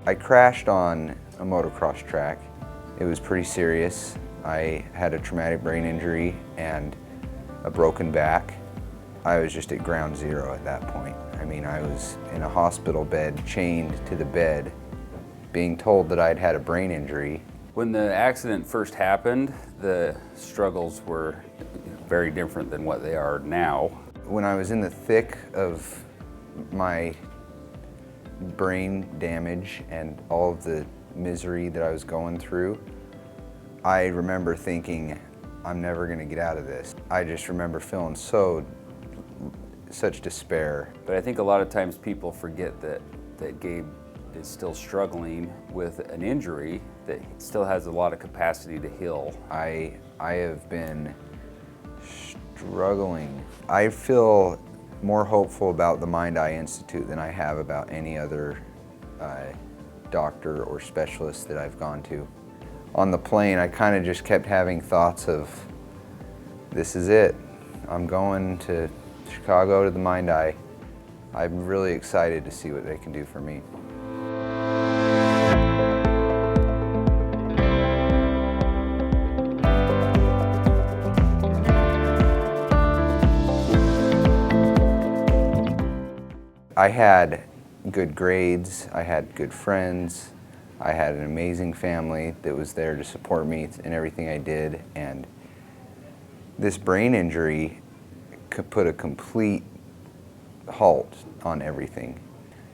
I crashed on a motocross track. It was pretty serious. I had a traumatic brain injury and a broken back. I was just at ground zero at that point. I mean, I was in a hospital bed, chained to the bed, being told that I'd had a brain injury. When the accident first happened, the struggles were very different than what they are now. When I was in the thick of my brain damage and all of the misery that I was going through, I remember thinking, I'm never gonna get out of this. I just remember feeling such despair. But I think a lot of times people forget that Gabe is still struggling with an injury, that he still has a lot of capacity to heal. I have been struggling. I feel more hopeful about the Mind-Eye Institute than I have about any other doctor or specialist that I've gone to. On the plane, I kind of just kept having thoughts of, this is it. I'm going to Chicago to the Mind-Eye. I'm really excited to see what they can do for me. I had good grades, I had good friends, I had an amazing family that was there to support me in everything I did, and this brain injury could put a complete halt on everything.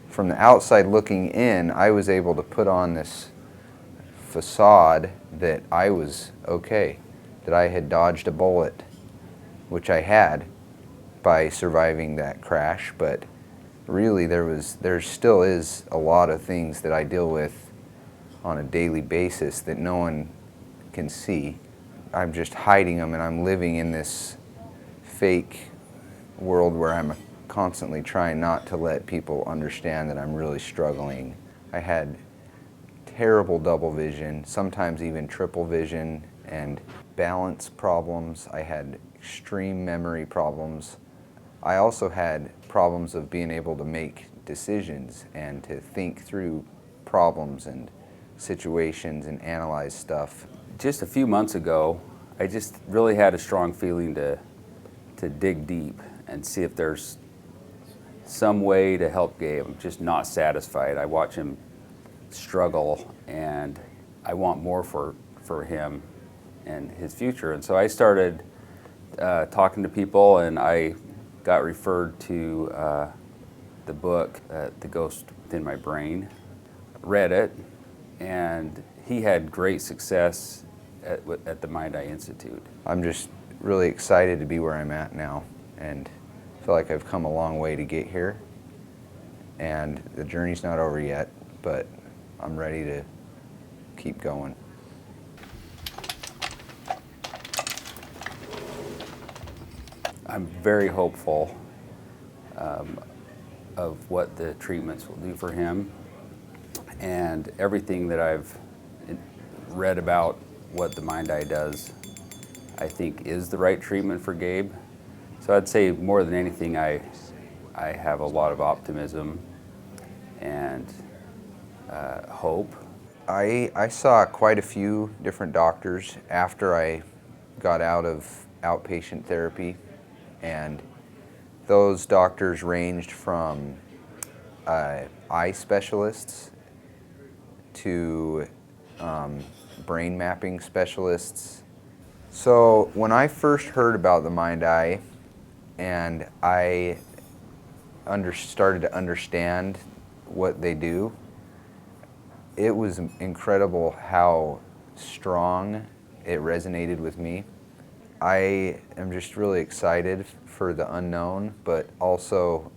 From the outside looking in, I was able to put on this facade that I was okay, that I had dodged a bullet, which I had by surviving that crash, but really there still is a lot of things that I deal with on a daily basis that no one can see. I'm just hiding them, and I'm living in this fake world where I'm constantly trying not to let people understand that I'm really struggling. I had terrible double vision, sometimes even triple vision, and balance problems. I had extreme memory problems. I also had problems of being able to make decisions and to think through problems and situations and analyze stuff. Just a few months ago, I just really had a strong feeling to dig deep and see if there's some way to help Gabe. I'm just not satisfied. I watch him struggle, and I want more for him and his future. And so I started talking to people, and I got referred to the book, The Ghost Within My Brain. Read it, and he had great success at the Mind-Eye Institute. I'm just really excited to be where I'm at now, and feel like I've come a long way to get here, and the journey's not over yet, but I'm ready to keep going. I'm very hopeful of what the treatments will do for him, and everything that I've read about what the Mind-Eye does, I think is the right treatment for Gabe. So I'd say more than anything, I have a lot of optimism and hope. I saw quite a few different doctors after I got out of outpatient therapy, and those doctors ranged from eye specialists to brain mapping specialists. So when I first heard about the Mind-Eye and I started to understand what they do, it was incredible how strong it resonated with me. I am just really excited for the unknown, but also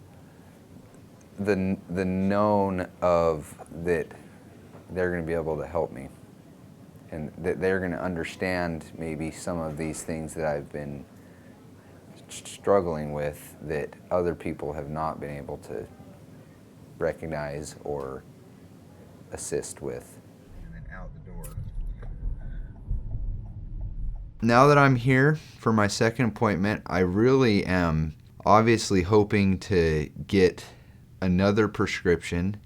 the known of that they're going to be able to help me, and that they're going to understand maybe some of these things that I've been struggling with that other people have not been able to recognize or assist with. And then out the door. Now that I'm here for my second appointment, I really am obviously hoping to get another prescription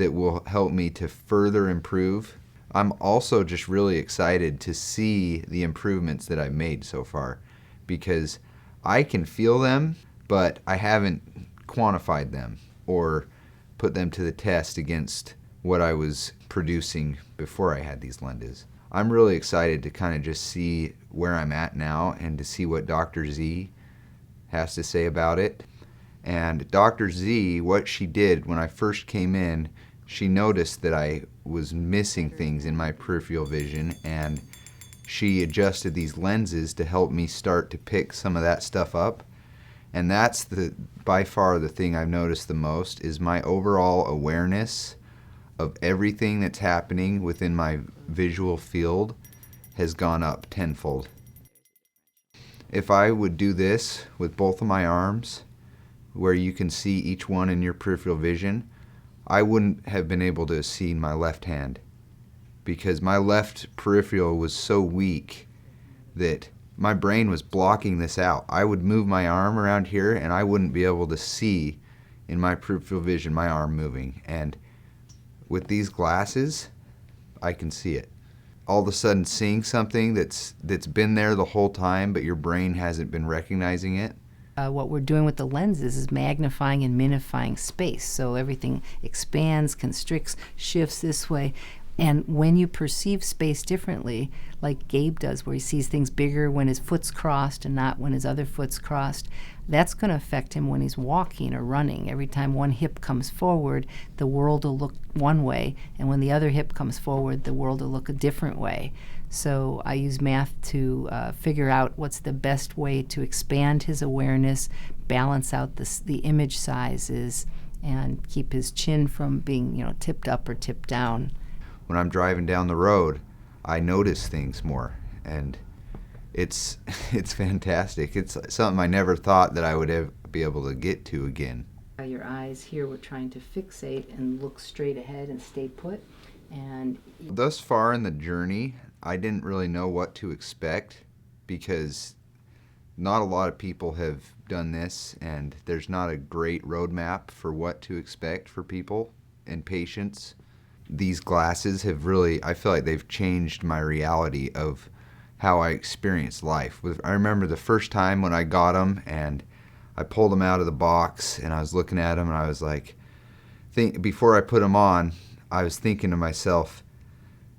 that will help me to further improve. I'm also just really excited to see the improvements that I've made so far, because I can feel them, but I haven't quantified them or put them to the test against what I was producing before I had these lenses. I'm really excited to kind of just see where I'm at now and to see what Dr. Z has to say about it. And Dr. Z, what she did when I first came in, she noticed that I was missing things in my peripheral vision, and she adjusted these lenses to help me start to pick some of that stuff up. And that's by far the thing I've noticed the most, is my overall awareness of everything that's happening within my visual field has gone up tenfold. If I would do this with both of my arms, where you can see each one in your peripheral vision, I wouldn't have been able to see my left hand, because my left peripheral was so weak that my brain was blocking this out. I would move my arm around here and I wouldn't be able to see in my peripheral vision my arm moving. And with these glasses, I can see it. All of a sudden seeing something that's been there the whole time, but your brain hasn't been recognizing it. What we're doing with the lenses is magnifying and minifying space. So everything expands, constricts, shifts this way. And when you perceive space differently, like Gabe does, where he sees things bigger when his foot's crossed and not when his other foot's crossed, that's going to affect him when he's walking or running. Every time one hip comes forward, the world will look one way, and when the other hip comes forward, the world will look a different way. So I use math to figure out what's the best way to expand his awareness, balance out the image sizes, and keep his chin from being, tipped up or tipped down. When I'm driving down the road, I notice things more, and it's fantastic. It's something I never thought that I would be able to get to again. Your eyes here, we're trying to fixate and look straight ahead and stay put. And thus far in the journey, I didn't really know what to expect, because not a lot of people have done this, and there's not a great roadmap for what to expect for people and patients. These glasses have really, I feel like they've changed my reality of how I experience life. I remember the first time when I got them and I pulled them out of the box and I was looking at them and I was like, before I put them on, I was thinking to myself,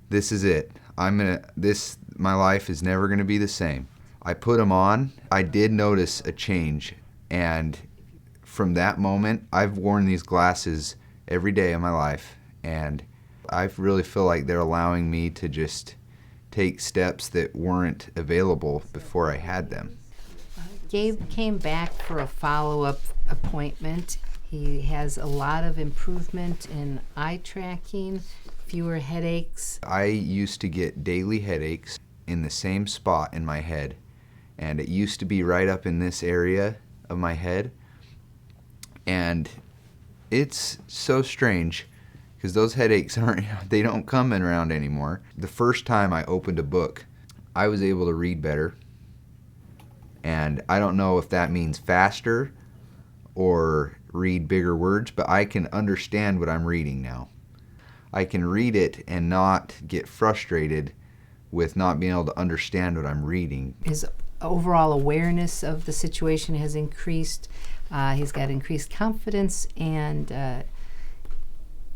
this is it. My life is never going to be the same. I put them on. I did notice a change, and from that moment, I've worn these glasses every day of my life, and I really feel like they're allowing me to just take steps that weren't available before I had them. Gabe came back for a follow-up appointment. He has a lot of improvement in eye tracking, fewer headaches. I used to get daily headaches in the same spot in my head, and it used to be right up in this area of my head, and it's so strange because those headaches they don't come in around anymore. The first time I opened a book, I was able to read better, and I don't know if that means faster or read bigger words, but I can understand what I'm reading now. I can read it and not get frustrated with not being able to understand what I'm reading. His overall awareness of the situation has increased. He's got increased confidence, and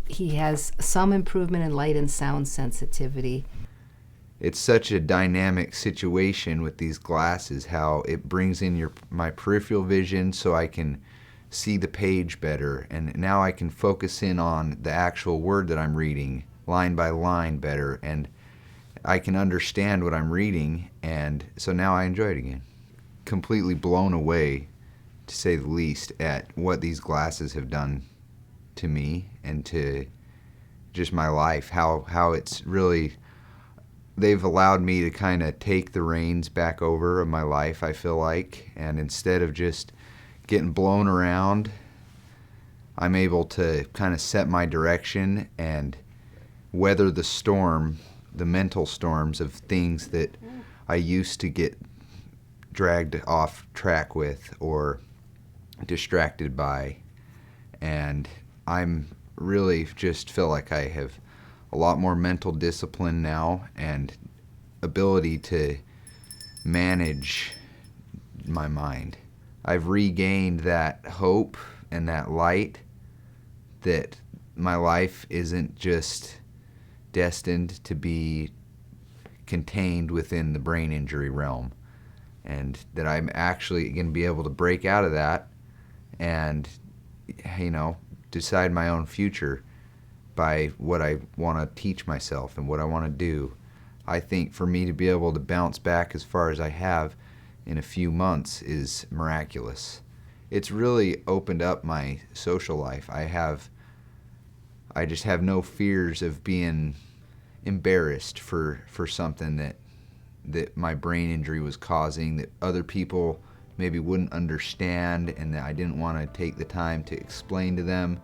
he has some improvement in light and sound sensitivity. It's such a dynamic situation with these glasses, how it brings in my peripheral vision so I can see the page better, and now I can focus in on the actual word that I'm reading line by line better, and I can understand what I'm reading, and so now I enjoy it again. Completely blown away, to say the least, at what these glasses have done to me and to just my life, how it's really, they've allowed me to kind of take the reins back over of my life, I feel like, and instead of just getting blown around, I'm able to kind of set my direction and weather the storm, the mental storms of things that I used to get dragged off track with or distracted by. And I'm really just feel like I have a lot more mental discipline now and ability to manage my mind. I've regained that hope and that light that my life isn't just destined to be contained within the brain injury realm, and that I'm actually going to be able to break out of that and, decide my own future by what I want to teach myself and what I want to do. I think for me to be able to bounce back as far as I have in a few months is miraculous. It's really opened up my social life. I just have no fears of being embarrassed for something that my brain injury was causing, that other people maybe wouldn't understand, and that I didn't want to take the time to explain to them.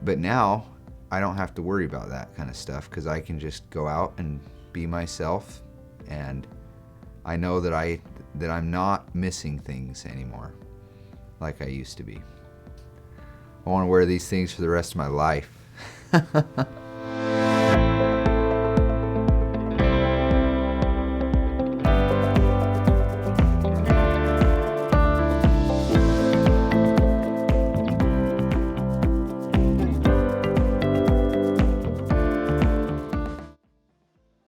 But now I don't have to worry about that kind of stuff, because I can just go out and be myself, and I know that I'm not missing things anymore like I used to be. I want to wear these things for the rest of my life.